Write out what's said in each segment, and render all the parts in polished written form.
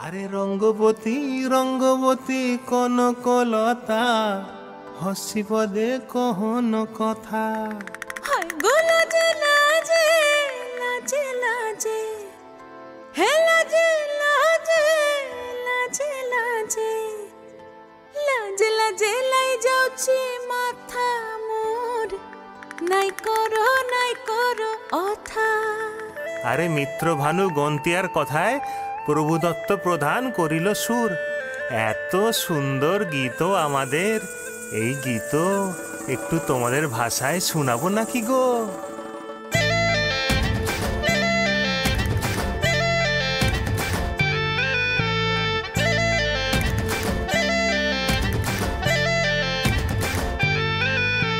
আরে রঙ্গবতী রঙ্গবতী কনকলতা হসি পদে কহন কথা। হায় গো লাজে লাজে লাজে লাজে হে লাজে লাজে লাজে লাজে লাজে লাজে লাই যাଉଛି মাথা মোর নাই করো অথা। আরে মিত্র ভানু গন্তিয়ার কথায় প্রভুদত্ত প্রধান করিল সুর। এত সুন্দর গীত আমাদের, এই গীত একটু তোমাদের ভাষায় শোনাবো নাকি গো?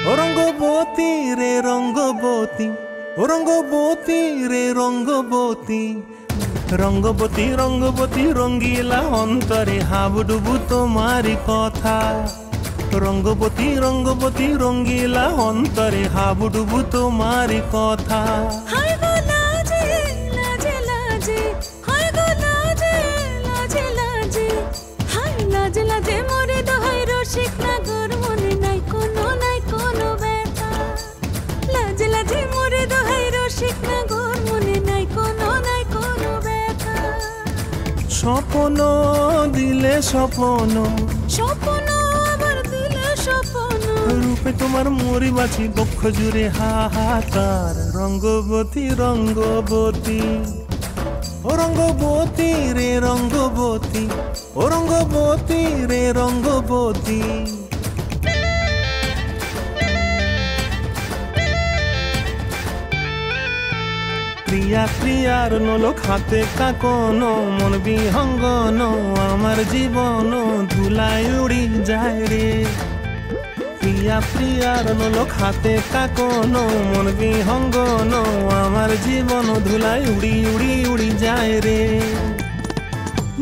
ও রঙ্গবতী রে রঙ্গবতী, ও রঙ্গবতী রে রঙ্গবতী, রঙ্গবতী রঙ্গবতী রঙ্গিলা অন্তরে হাবুডুবু তোমারি কথা। রঙ্গবতী রঙ্গবতী রঙ্গিলা অন্তরে হাবুডুবু তোমারি কথা। হায় গো লাজে লাজে লাজে হায় গো লাজে লাজে লাজে হায় লাজে লাজে মোরে দোহাই রসিক নাগর মনে নাই কোনো ব্যথা। লাজে লাজে মোরে দোহাই রসিক নাগর মনে নাই কোনো ব্যথা। স্বপ্ন দিলে স্বপ্ন, স্বপ্ন আবার দিলে স্বপ্ন, রূপে তোমার মরি বাছি বক্ষ জুড়ে হাহাকার। রঙ্গবতী রঙ্গবতী, ও রঙ্গবতী রে রঙ্গবতী, ও রঙ্গবতী রে রঙ্গবতী। প্রিয়া প্রিয়ার নলোক হাতে কাকন, মন বিহঙ্গন আমার জীবন ধুলায় উড়ি যায় রে। প্রিয়া প্রিয়ার নলোক হাতে কাকন, মন বিহঙ্গন আমার জীবন ধুলায় উড়ি উড়ি উড়ি যায় রে।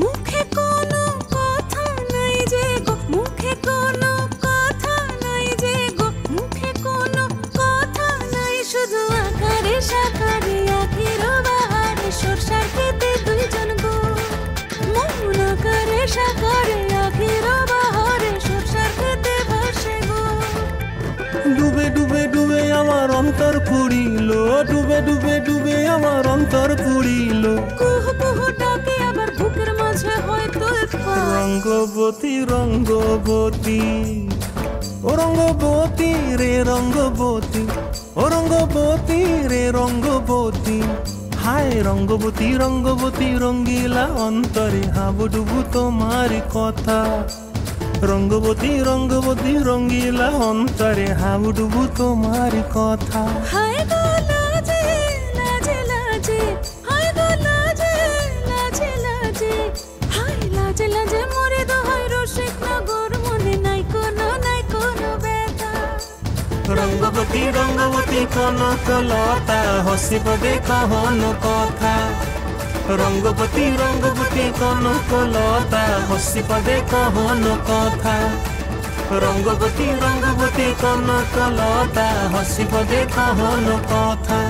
মুখে কোনো কথা নাই যে গো, মুখে কোনো কথা নাই যে গো, মুখে কোনো কথা নাই, শুধু আকারে সাকারে আখির বাহারে সরষার খেতে দুইজন গো। মন আকারে সাকারে আখির বাহারে সরষার খেতে ভাসে গো। ডুবে ডুবে ডুবে আমার অন্তর পুড়িল, ডুবে ডুবে ডুবে আমার অন্তর পুড়িল। কুহু কুহু ডাকে আবার বুকের মাঝে হয়তো রঙ্গবতী রঙ্গবতী, ও রঙ্গবতী রে রঙ্গবতী, ও রঙ্গবতী রে রঙ্গবতী। হায় রঙ্গবতী রঙ্গবতী রঙ্গিলা অন্তরে হাবুডুবু তোমারি কথা। রঙ্গবতী রঙ্গবতী রঙ্গিলা অন্তরে হাবুডুবু তোমারি কথা। হায় গো লাজে লাজে লাজে হায় গো লাজে লাজে লাজে হায় লাজে লাজে মোরে দোহাই রসিক নগর মনে নাই কোনো ব্যথা। রঙ্গবতী রঙ্গবতী কনকলতা হসি পদে কহন কথা। রঙ্গবতী রঙ্গবতী কনকলতা হসি পদে কহন কথা। রঙ্গবতী রঙ্গবতী কনকলতা হসি পদে কহন কথা।